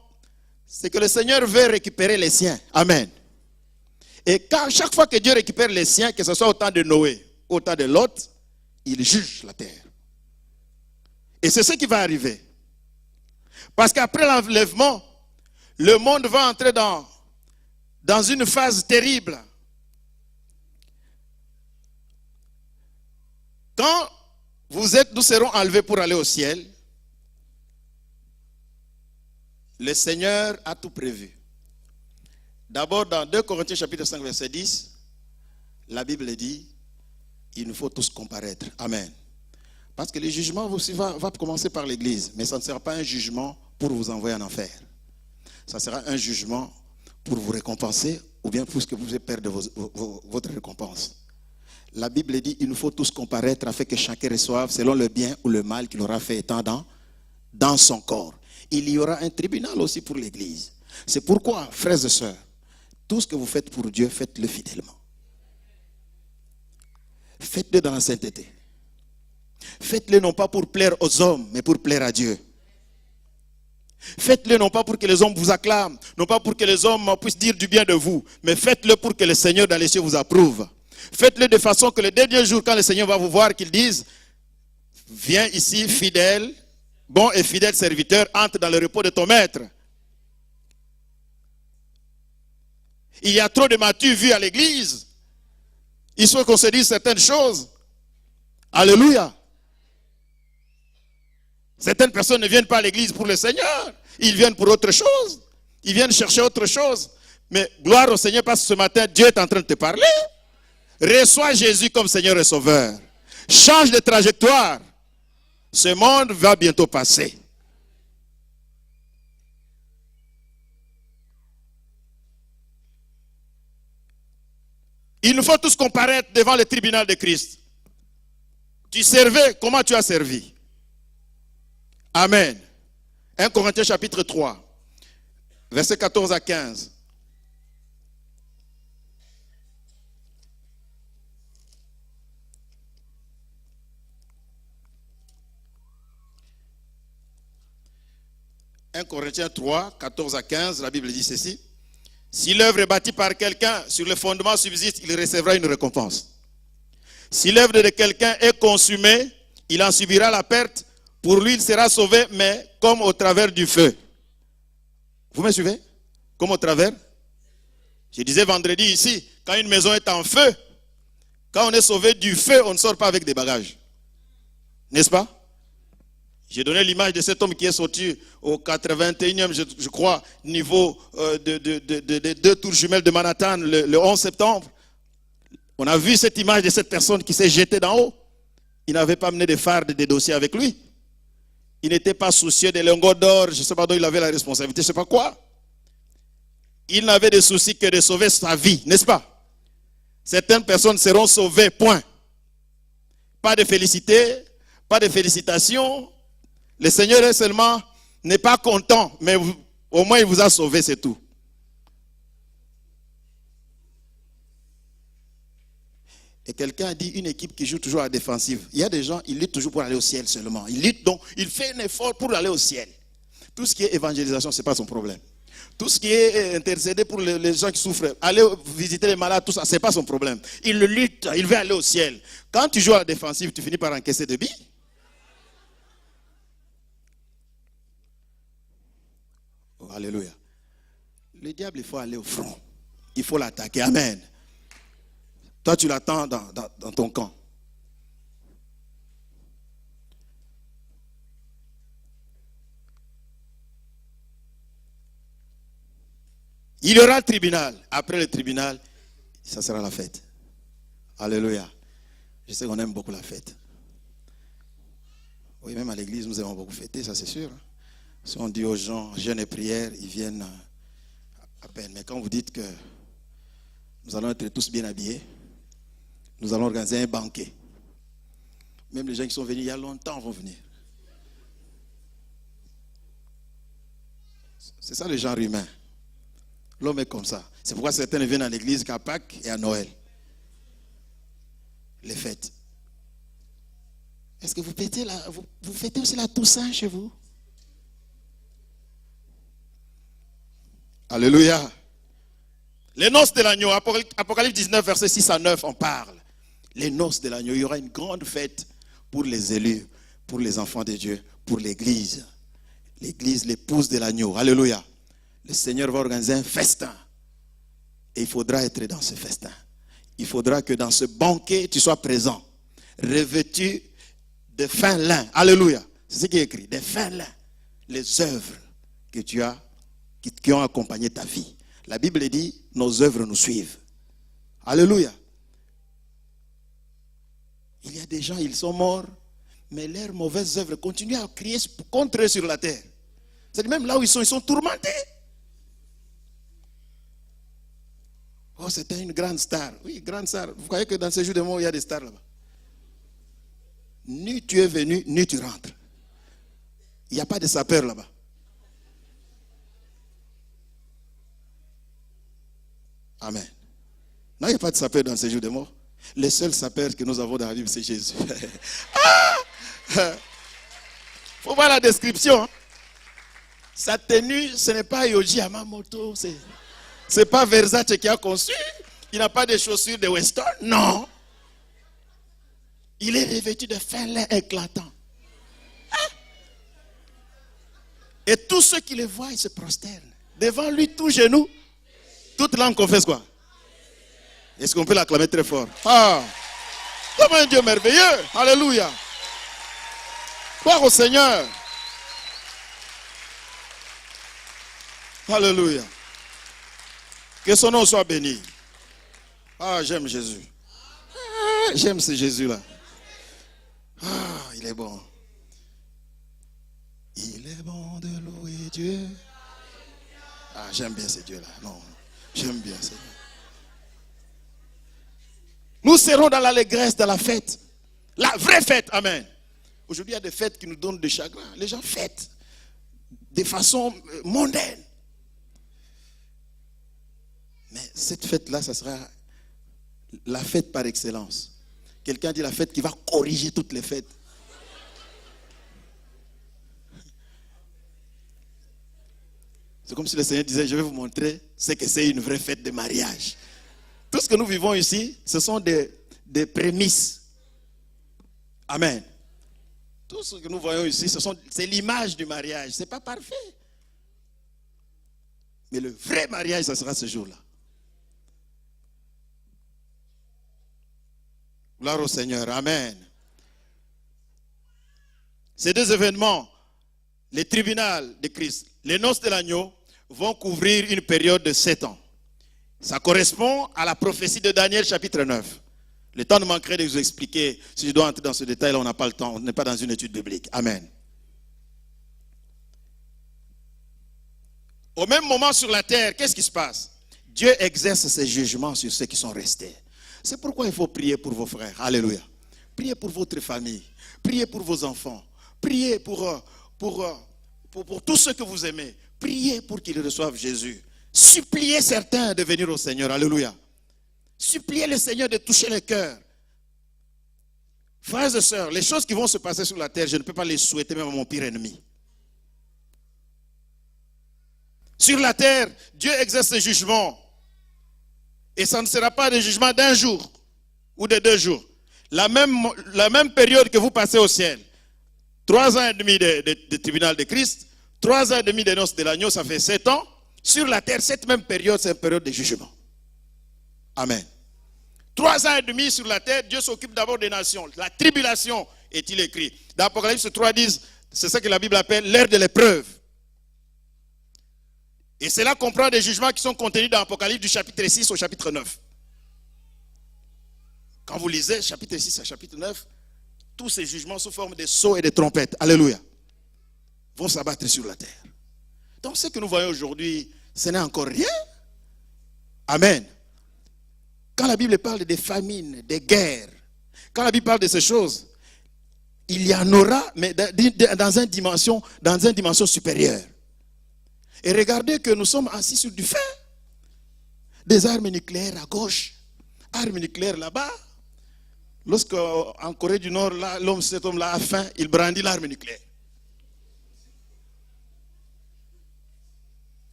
c'est que le Seigneur veut récupérer les siens. Amen. Et chaque fois que Dieu récupère les siens, que ce soit au temps de Noé, au temps de Lot, il juge la terre. Et c'est ce qui va arriver. Parce qu'après l'enlèvement, le monde va entrer dans une phase terrible. Quand nous serons enlevés pour aller au ciel, le Seigneur a tout prévu. D'abord, dans 2 Corinthiens chapitre 5, verset 10, la Bible dit, il nous faut tous comparaître. Amen. Parce que le jugement aussi va commencer par l'Église, mais ça ne sera pas un jugement pour vous envoyer en enfer. Ça sera un jugement pour vous récompenser, ou bien pour que vous ayez perdre votre récompense. La Bible dit, il nous faut tous comparaître afin que chacun reçoive selon le bien ou le mal qu'il aura fait étant dans son corps. Il y aura un tribunal aussi pour l'Église. C'est pourquoi, frères et sœurs, tout ce que vous faites pour Dieu, faites-le fidèlement. Faites-le dans la sainteté. Faites-le non pas pour plaire aux hommes, mais pour plaire à Dieu. Faites-le non pas pour que les hommes vous acclament, non pas pour que les hommes puissent dire du bien de vous, mais faites-le pour que le Seigneur dans les cieux vous approuve. Faites-le de façon que le dernier jour, quand le Seigneur va vous voir, qu'il dise, viens ici, fidèle, bon et fidèle serviteur, entre dans le repos de ton maître. Il y a trop de m'as-tu vu à l'église. Il faut qu'on se dise certaines choses. Alléluia. Certaines personnes ne viennent pas à l'église pour le Seigneur. Ils viennent pour autre chose. Ils viennent chercher autre chose. Mais gloire au Seigneur parce que ce matin, Dieu est en train de te parler. Reçois Jésus comme Seigneur et Sauveur. Change de trajectoire. Ce monde va bientôt passer. Il nous faut tous comparaître devant le tribunal de Christ. Tu servais, comment tu as servi? Amen. 1 Corinthiens chapitre 3, versets 14 à 15. « 1 Corinthiens 3, 14 à 15, la Bible dit ceci. Si l'œuvre est bâtie par quelqu'un, sur le fondement subsiste, il recevra une récompense. Si l'œuvre de quelqu'un est consumée, il en subira la perte. Pour lui, il sera sauvé, mais comme au travers du feu. » Vous me suivez? Comme au travers. Je disais vendredi ici, quand une maison est en feu, quand on est sauvé du feu, on ne sort pas avec des bagages. N'est-ce pas? J'ai donné l'image de cet homme qui est sorti au 81e, je crois, niveau de 2 tours jumelles de Manhattan le 11 septembre. On a vu cette image de cette personne qui s'est jetée d'en haut. Il n'avait pas mené des fardes, des dossiers avec lui. Il n'était pas soucieux des lingots d'or, je ne sais pas dont il avait la responsabilité, je ne sais pas quoi. Il n'avait de souci que de sauver sa vie, n'est-ce pas? Certaines personnes seront sauvées, point. Pas de félicité, pas de félicitations. Le Seigneur est seulement, n'est pas content, mais au moins il vous a sauvé, c'est tout. Et quelqu'un a dit une équipe qui joue toujours à la défensive. Il y a des gens, ils luttent toujours pour aller au ciel seulement. Ils luttent donc, il fait un effort pour aller au ciel. Tout ce qui est évangélisation, ce n'est pas son problème. Tout ce qui est intercéder pour les gens qui souffrent, aller visiter les malades, tout ça, ce n'est pas son problème. Il lutte, il veut aller au ciel. Quand tu joues à la défensive, tu finis par encaisser des billes. Oh, alléluia. Le diable, il faut aller au front. Il faut l'attaquer. Amen. Toi, tu l'attends dans ton camp. Il y aura le tribunal. Après le tribunal, ça sera la fête. Alléluia. Je sais qu'on aime beaucoup la fête. Oui, même à l'église, nous aimons beaucoup fêter, ça c'est sûr. Si on dit aux gens, jeûne et prière, ils viennent à peine. Mais quand vous dites que nous allons être tous bien habillés, nous allons organiser un banquet. Même les gens qui sont venus il y a longtemps vont venir. C'est ça le genre humain. L'homme est comme ça. C'est pourquoi certains ne viennent à l'église qu'à Pâques et à Noël. Les fêtes. Est-ce que vous fêtez aussi la Toussaint chez vous? Alléluia. Les noces de l'agneau, Apocalypse 19, versets 6 à 9, on parle. Les noces de l'agneau, il y aura une grande fête pour les élus, pour les enfants de Dieu, pour l'église. L'église, l'épouse de l'agneau. Alléluia. Le Seigneur va organiser un festin. Et il faudra être dans ce festin. Il faudra que dans ce banquet, tu sois présent. Revêtu de fin lin. Alléluia. C'est ce qui est écrit. De fin lin. Les œuvres que tu as, qui ont accompagné ta vie. La Bible dit, nos œuvres nous suivent. Alléluia. Il y a des gens, ils sont morts, mais leurs mauvaises œuvres continuent à crier contre eux sur la terre. C'est-à-dire même là où ils sont tourmentés. Oh, c'était une grande star. Oui, grande star. Vous croyez que dans ces jours de mort, il y a des stars là-bas? Ni tu es venu, ni tu rentres. Il n'y a pas de sapeur là-bas. Amen. Non, il n'y a pas de sapeur dans ces jours de mort. Le seul sapeur que nous avons dans la Bible, c'est Jésus. Faut voir la description. Hein? Sa tenue, ce n'est pas Yohji Yamamoto. C'est pas Versace qui a conçu. Il n'a pas de chaussures de Weston. Non. Il est revêtu de fin lin éclatant. Hein? Et tous ceux qui le voient, ils se prosternent. Devant lui, tout genou, toute langue confesse quoi? Est-ce qu'on peut l'acclamer très fort? Ah! Comme un Dieu merveilleux! Alléluia! Gloire au Seigneur! Alléluia! Que son nom soit béni. Ah, j'aime Jésus. Ah, j'aime ce Jésus-là. Ah, il est bon. Il est bon de louer Dieu. Ah, j'aime bien ce Dieu-là. Non, j'aime bien ce Dieu. Nous serons dans l'allégresse, dans la fête. La vraie fête, amen. Aujourd'hui, il y a des fêtes qui nous donnent du chagrin. Les gens fêtent de façon mondaine. Mais cette fête-là, ça sera la fête par excellence. Quelqu'un dit la fête qui va corriger toutes les fêtes. C'est comme si le Seigneur disait, je vais vous montrer ce que c'est une vraie fête de mariage. Tout ce que nous vivons ici, ce sont des prémices. Amen. Tout ce que nous voyons ici, c'est l'image du mariage. Ce n'est pas parfait. Mais le vrai mariage, ça sera ce jour-là. Gloire au Seigneur. Amen. Ces deux événements, les tribunaux de Christ, les noces de l'agneau, vont couvrir une période de 7 ans. Ça correspond à la prophétie de Daniel chapitre 9. Le temps ne manquerait de vous expliquer. Si je dois entrer dans ce détail-là, on n'a pas le temps. On n'est pas dans une étude biblique. Amen. Au même moment sur la terre, qu'est-ce qui se passe? Dieu exerce ses jugements sur ceux qui sont restés. C'est pourquoi il faut prier pour vos frères. Alléluia. Priez pour votre famille. Priez pour vos enfants. Priez pour tous ceux que vous aimez. Priez pour qu'ils reçoivent Jésus. Suppliez certains de venir au Seigneur. Alléluia. Suppliez le Seigneur de toucher les cœurs. Frères et sœurs, les choses qui vont se passer sur la terre, je ne peux pas les souhaiter même à mon pire ennemi. Sur la terre, Dieu exerce ses jugements. Et ça ne sera pas des jugements d'un jour ou de 2 jours. La même période que vous passez au ciel. 3 ans et demi de tribunal de Christ, 3 ans et demi des noces de l'agneau, ça fait 7 ans. Sur la terre, cette même période, c'est une période de jugement. Amen. 3 ans et demi sur la terre, Dieu s'occupe d'abord des nations. La tribulation, est-il écrit. Dans Apocalypse 3:10, c'est ça que la Bible appelle l'ère de l'épreuve. Et cela comprend des jugements qui sont contenus dans Apocalypse du chapitre 6 au chapitre 9. Quand vous lisez chapitre 6 à chapitre 9, tous ces jugements sous forme de sceaux et de trompettes, alléluia, vont s'abattre sur la terre. Donc ce que nous voyons aujourd'hui, ce n'est encore rien. Amen. Quand la Bible parle des famines, des guerres, quand la Bible parle de ces choses, il y en aura, mais dans une dimension supérieure. Et regardez que nous sommes assis sur du feu. Des armes nucléaires à gauche, armes nucléaires là-bas. Lorsqu'en Corée du Nord, là, cet homme-là a faim, il brandit l'arme nucléaire.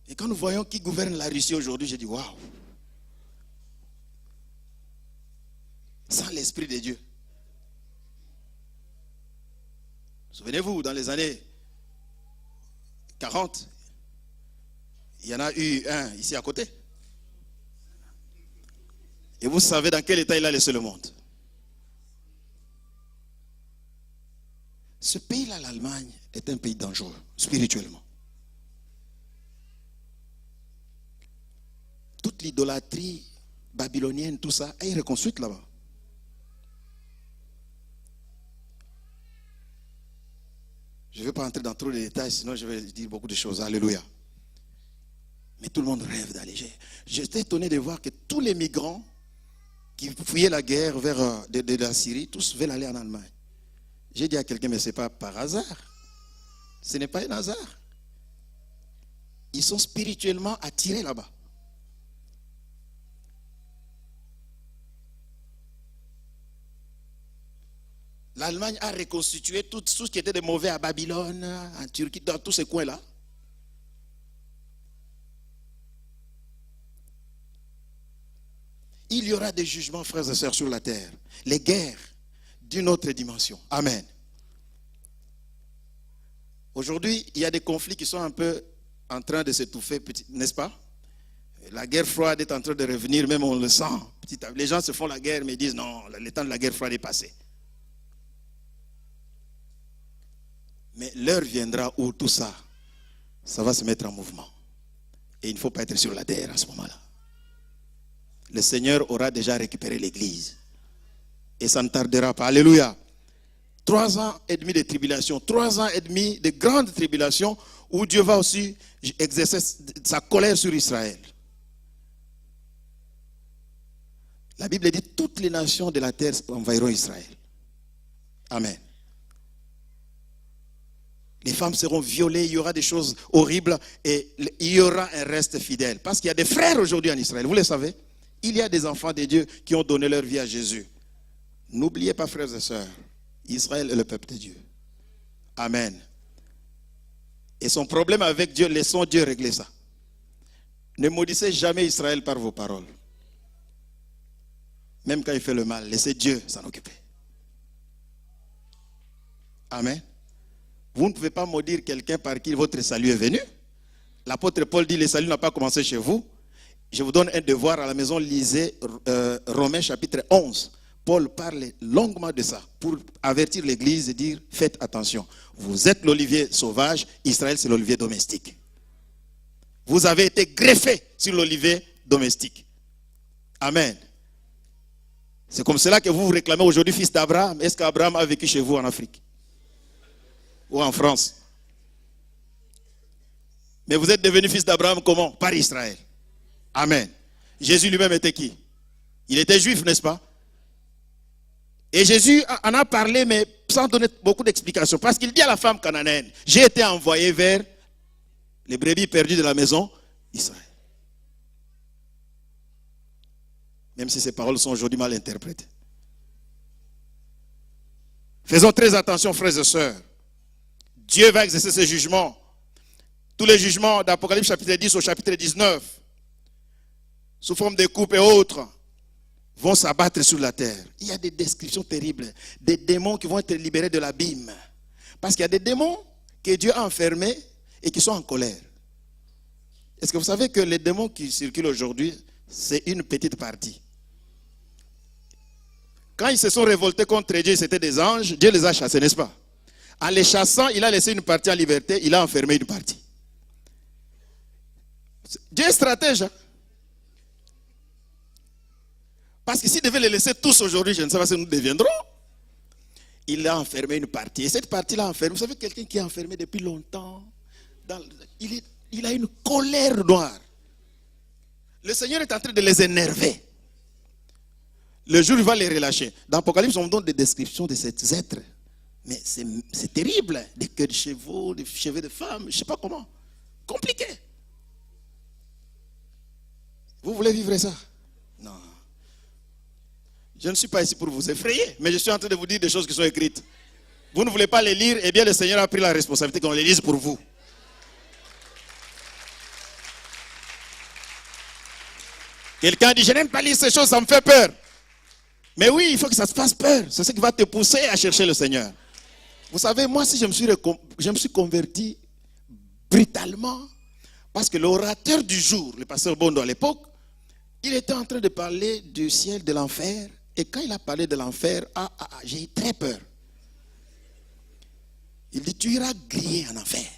Et quand nous voyons qui gouverne la Russie aujourd'hui, j'ai dit waouh. Sans l'Esprit de Dieu. Souvenez-vous, dans les années 40, il y en a eu un ici à côté. Et vous savez dans quel état il a laissé le monde. Ce pays-là, l'Allemagne, est un pays dangereux, spirituellement. Toute l'idolâtrie babylonienne, tout ça, est reconstruite là-bas. Je ne vais pas entrer dans trop de détails, sinon je vais dire beaucoup de choses. Alléluia. Mais tout le monde rêve d'aller. J'étais étonné de voir que tous les migrants qui fuyaient la guerre vers de la Syrie, tous veulent aller en Allemagne. J'ai dit à quelqu'un, mais ce n'est pas par hasard. Ce n'est pas un hasard. Ils sont spirituellement attirés là-bas. L'Allemagne a reconstitué tout ce qui était de mauvais à Babylone, en Turquie, dans tous ces coins-là. Il y aura des jugements, frères et sœurs, sur la terre. Les guerres d'une autre dimension. Amen. Aujourd'hui, il y a des conflits qui sont un peu en train de s'étouffer, n'est-ce pas? La guerre froide est en train de revenir, même on le sent. Les gens se font la guerre, mais ils disent non, le temps de la guerre froide est passé. Mais l'heure viendra où tout ça ça va se mettre en mouvement. Et il ne faut pas être sur la terre à ce moment-là. Le Seigneur aura déjà récupéré l'église. Et ça ne tardera pas. Alléluia. 3 ans et demi de tribulation, 3 ans et demi de grande tribulation où Dieu va aussi exercer sa colère sur Israël. La Bible dit toutes les nations de la terre envahiront Israël. Amen. Les femmes seront violées, il y aura des choses horribles et il y aura un reste fidèle. Parce qu'il y a des frères aujourd'hui en Israël, vous le savez. Il y a des enfants de Dieu qui ont donné leur vie à Jésus. N'oubliez pas, frères et sœurs, Israël est le peuple de Dieu. Amen. Et son problème avec Dieu, laissons Dieu régler ça. Ne maudissez jamais Israël par vos paroles. Même quand il fait le mal, laissez Dieu s'en occuper. Amen. Vous ne pouvez pas maudire quelqu'un par qui votre salut est venu. L'apôtre Paul dit, le salut n'a pas commencé chez vous. Je vous donne un devoir à la maison, lisez Romains chapitre 11. Paul parle longuement de ça pour avertir l'église et dire, faites attention. Vous êtes l'olivier sauvage, Israël c'est l'olivier domestique. Vous avez été greffé sur l'olivier domestique. Amen. C'est comme cela que vous vous réclamez aujourd'hui fils d'Abraham. Est-ce qu'Abraham a vécu chez vous en Afrique? Ou en France? Mais vous êtes devenu fils d'Abraham comment? Par Israël. Amen. Jésus lui-même était qui? Il était juif, n'est-ce pas? Et Jésus en a parlé, mais sans donner beaucoup d'explications. Parce qu'il dit à la femme cananéenne, j'ai été envoyé vers les brebis perdues de la maison d'Israël. Même si ces paroles sont aujourd'hui mal interprétées. Faisons très attention, frères et sœurs. Dieu va exercer ses jugements. Tous les jugements d'Apocalypse chapitre 10 au chapitre 19, sous forme de coupes et autres, vont s'abattre sur la terre. Il y a des descriptions terribles, des démons qui vont être libérés de l'abîme. Parce qu'il y a des démons que Dieu a enfermés et qui sont en colère. Est-ce que vous savez que les démons qui circulent aujourd'hui, c'est une petite partie. Quand ils se sont révoltés contre Dieu, c'était des anges, Dieu les a chassés, n'est-ce pas? En les chassant, il a laissé une partie en liberté, il a enfermé une partie. Dieu est stratège. Hein? Parce que s'il devait les laisser tous aujourd'hui, je ne sais pas si nous deviendrons. Il a enfermé une partie. Et cette partie-là enfermée, vous savez, quelqu'un qui est enfermé depuis longtemps, il a une colère noire. Le Seigneur est en train de les énerver. Le jour où il va les relâcher. Dans l'Apocalypse, on donne des descriptions de ces êtres. Mais c'est terrible. Des queues de chevaux, des cheveux de femmes, je ne sais pas comment. Compliqué. Vous voulez vivre ça? Non. Je ne suis pas ici pour vous effrayer, mais je suis en train de vous dire des choses qui sont écrites. Vous ne voulez pas les lire, eh bien le Seigneur a pris la responsabilité qu'on les lise pour vous. Quelqu'un dit, je n'aime pas lire ces choses, ça me fait peur. Mais oui, il faut que ça se fasse peur. C'est ce qui va te pousser à chercher le Seigneur. Vous savez, moi, si je me suis converti brutalement, parce que l'orateur du jour, le pasteur Bondo à l'époque, il était en train de parler du ciel, de l'enfer. Et quand il a parlé de l'enfer, j'ai eu très peur. Il dit, tu iras griller en enfer.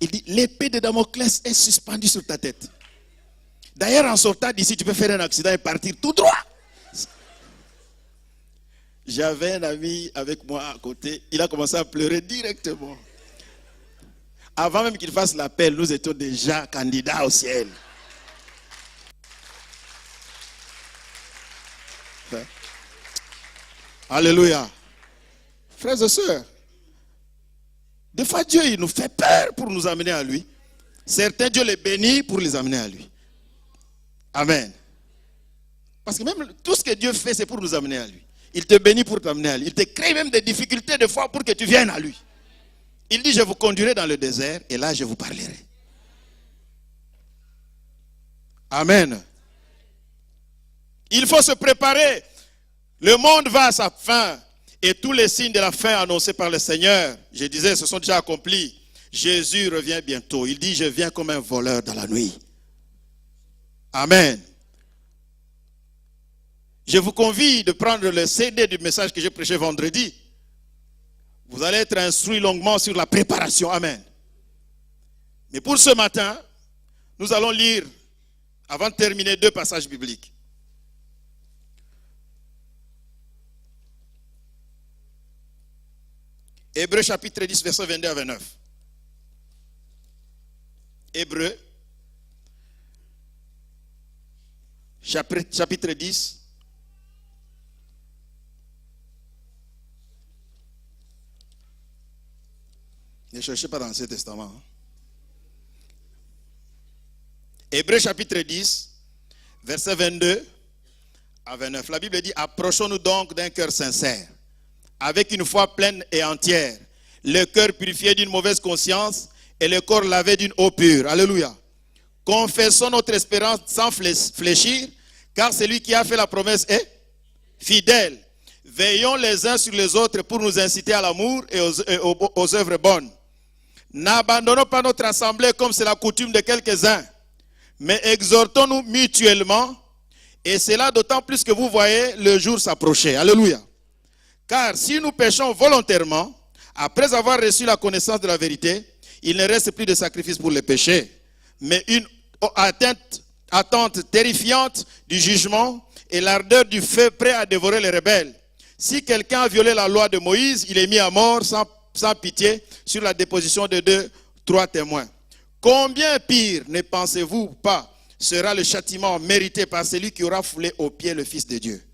Il dit, l'épée de Damoclès est suspendue sur ta tête. D'ailleurs, en sortant d'ici, tu peux faire un accident et partir tout droit. J'avais un ami avec moi à côté. Il a commencé à pleurer directement. Avant même qu'il fasse l'appel, nous étions déjà candidats au ciel. Alléluia. Frères et sœurs, des fois Dieu il nous fait peur pour nous amener à lui. Certains Dieu les bénit pour les amener à lui. Amen. Parce que même tout ce que Dieu fait, c'est pour nous amener à lui. Il te bénit pour t'amener à lui. Il te crée même des difficultés de fois pour que tu viennes à lui. Il dit, je vous conduirai dans le désert et là je vous parlerai. Amen. Il faut se préparer. Le monde va à sa fin. Et tous les signes de la fin annoncés par le Seigneur, je disais, se sont déjà accomplis. Jésus revient bientôt. Il dit, je viens comme un voleur dans la nuit. Amen. Je vous convie de prendre le CD du message que j'ai prêché vendredi. Vous allez être instruit longuement sur la préparation. Amen. Mais pour ce matin, nous allons lire, avant de terminer, 2 passages bibliques. Hébreux chapitre 10, versets 22 à 29. Hébreux chapitre 10. Ne cherchez pas dans l'Ancien Testament. Hébreux chapitre 10, versets 22 à 29. La Bible dit, approchons-nous donc d'un cœur sincère, avec une foi pleine et entière, le cœur purifié d'une mauvaise conscience et le corps lavé d'une eau pure. Alléluia. Confessons notre espérance sans fléchir, car celui qui a fait la promesse est fidèle. Veillons les uns sur les autres pour nous inciter à l'amour et aux œuvres bonnes. N'abandonnons pas notre assemblée comme c'est la coutume de quelques-uns, mais exhortons-nous mutuellement, et cela d'autant plus que vous voyez le jour s'approcher. Alléluia. Car si nous péchons volontairement, après avoir reçu la connaissance de la vérité, il ne reste plus de sacrifice pour les péchés, mais une attente terrifiante du jugement et l'ardeur du feu prêt à dévorer les rebelles. Si quelqu'un a violé la loi de Moïse, il est mis à mort sans pitié sur la déposition de 2, 3 témoins. Combien pire, ne pensez-vous pas, sera le châtiment mérité par celui qui aura foulé aux pieds le Fils de Dieu,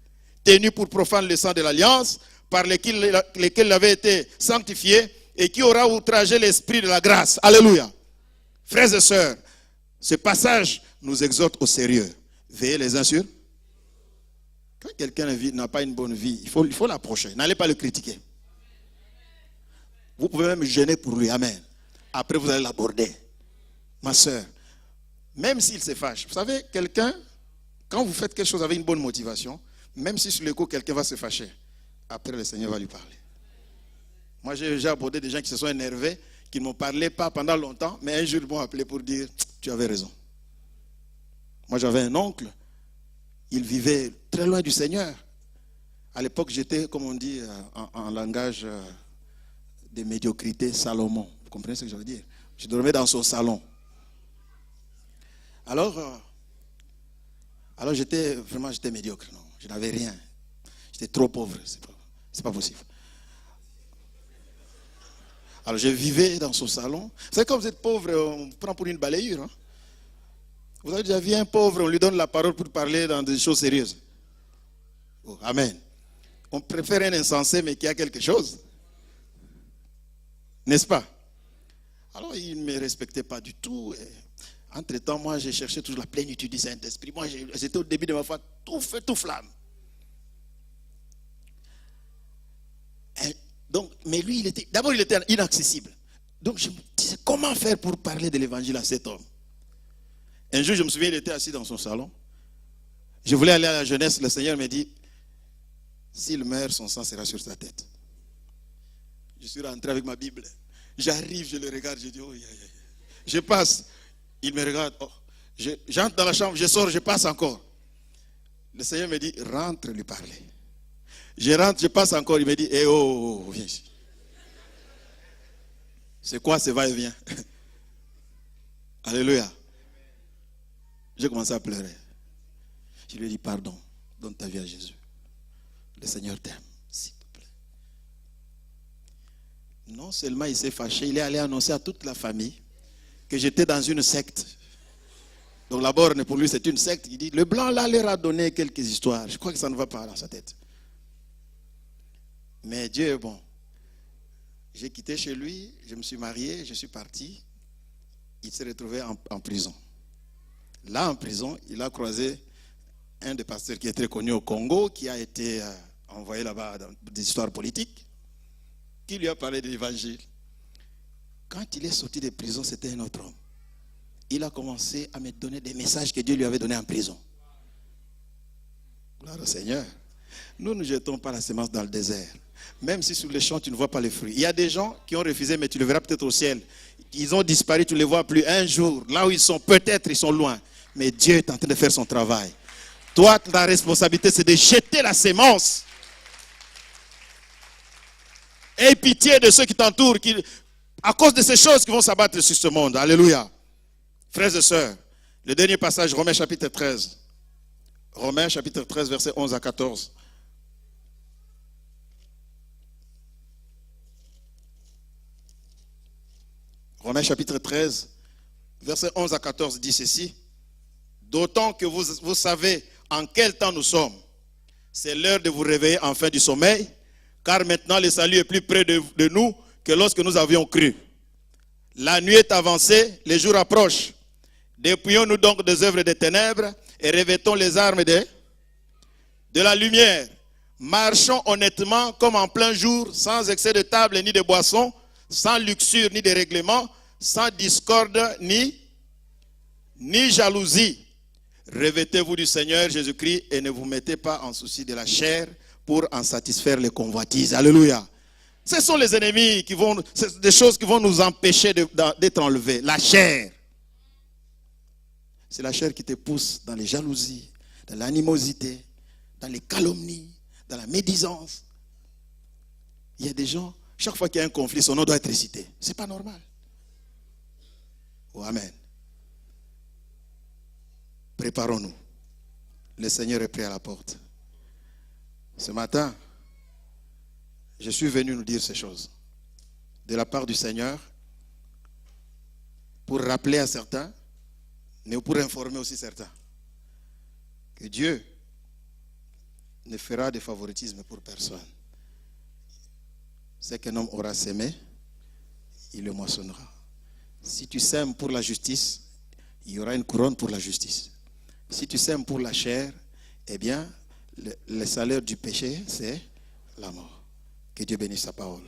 tenu pour profane le sang de l'alliance, par lesquels il avait été sanctifié, et qui aura outragé l'esprit de la grâce. Alléluia. Frères et sœurs, ce passage nous exhorte au sérieux. Veillez les uns sur. Quand quelqu'un n'a pas une bonne vie, il faut l'approcher. N'allez pas le critiquer. Vous pouvez même gêner pour lui. Amen. Après, vous allez l'aborder. Ma sœur, même s'il se fâche, vous savez, quelqu'un, quand vous faites quelque chose avec une bonne motivation, même si sur le coup, quelqu'un va se fâcher, après, le Seigneur va lui parler. Moi, j'ai déjà abordé des gens qui se sont énervés, qui ne m'ont parlé pas pendant longtemps, mais un jour, ils m'ont appelé pour dire, tu avais raison. Moi, j'avais un oncle, il vivait très loin du Seigneur. À l'époque, j'étais, comme on dit en langage de médiocrité, Salomon. Vous comprenez ce que je veux dire? Je dormais dans son salon. Alors j'étais médiocre. Non, je n'avais rien. J'étais trop pauvre. C'est pas possible. Alors je vivais dans son salon. Vous savez, quand vous êtes pauvre, on vous prend pour une balayure. Hein? Vous avez déjà vu un pauvre, on lui donne la parole pour parler dans des choses sérieuses. Oh, amen. On préfère un insensé, mais qui a quelque chose. N'est-ce pas? Alors, il ne me respectait pas du tout. Entre-temps, moi, j'ai cherché toujours la plénitude du Saint-Esprit. Moi, j'étais au début de ma foi, tout feu, tout flamme. Donc, mais lui, il était inaccessible. Donc, je me disais, comment faire pour parler de l'évangile à cet homme? Un jour, je me souviens, il était assis dans son salon. Je voulais aller à la jeunesse. Le Seigneur me dit, s'il meurt, son sang sera sur sa tête. Je suis rentré avec ma Bible. J'arrive, je le regarde, je dis, oh, je passe. Il me regarde, oh. J'entre dans la chambre, je sors, je passe encore. Le Seigneur me dit, rentre lui parler. Je rentre, je passe encore, il me dit, eh oh, viens ici. C'est quoi ce va-et-vient? Alléluia. J'ai commencé à pleurer. Je lui ai dit, pardon, donne ta vie à Jésus. Le Seigneur t'aime, s'il te plaît. Non seulement il s'est fâché, il est allé annoncer à toute la famille que j'étais dans une secte. Donc la borne pour lui c'est une secte. Il dit, le blanc là leur a donné quelques histoires. Je crois que ça ne va pas dans sa tête. Mais Dieu est bon. J'ai quitté chez lui, je me suis marié, je suis parti. Il s'est retrouvé en prison. Là en prison, il a croisé un des pasteurs qui est très connu au Congo, qui a été envoyé là-bas dans des histoires politiques, qui lui a parlé de l'évangile. Quand il est sorti de prison, c'était un autre homme. Il a commencé à me donner des messages que Dieu lui avait donnés en prison. Gloire au Seigneur. Nous ne jetons pas la semence dans le désert. Même si sur les champs, tu ne vois pas les fruits. Il y a des gens qui ont refusé, mais tu le verras peut-être au ciel. Ils ont disparu, tu ne les vois plus. Un jour, là où ils sont, peut-être ils sont loin. Mais Dieu est en train de faire son travail. Toi, ta responsabilité, c'est de jeter la sémence. Aie pitié de ceux qui t'entourent, à cause de ces choses qui vont s'abattre sur ce monde. Alléluia. Frères et sœurs, le dernier passage, Romains chapitre 13. Romains chapitre 13, versets 11 à 14. Romains chapitre 13, versets 11 à 14 dit ceci. D'autant que vous savez en quel temps nous sommes. C'est l'heure de vous réveiller enfin du sommeil, car maintenant le salut est plus près de nous que lorsque nous avions cru. La nuit est avancée, les jours approchent. Dépouillons-nous donc des œuvres des ténèbres et revêtons les armes de la lumière. Marchons honnêtement comme en plein jour, sans excès de table ni de boisson, sans luxure ni de règlement, sans discorde ni jalousie. Revêtez-vous du Seigneur Jésus-Christ et ne vous mettez pas en souci de la chair pour en satisfaire les convoitises. Alléluia. Ce sont les ennemis c'est des choses qui vont nous empêcher d'être enlevés. La chair. C'est la chair qui te pousse dans les jalousies, dans l'animosité, dans les calomnies, dans la médisance. Il y a des gens, chaque fois qu'il y a un conflit, son nom doit être récité. Ce n'est pas normal. Oh, amen. Préparons-nous. Le Seigneur est prêt à la porte. Ce matin, je suis venu nous dire ces choses. De la part du Seigneur, pour rappeler à certains, mais pour informer aussi certains, que Dieu ne fera de favoritisme pour personne. C'est qu'un homme aura sémé, il le moissonnera. Si tu sèmes pour la justice, il y aura une couronne pour la justice. Si tu sèmes pour la chair, eh bien, le salaire du péché, c'est la mort. Que Dieu bénisse sa parole.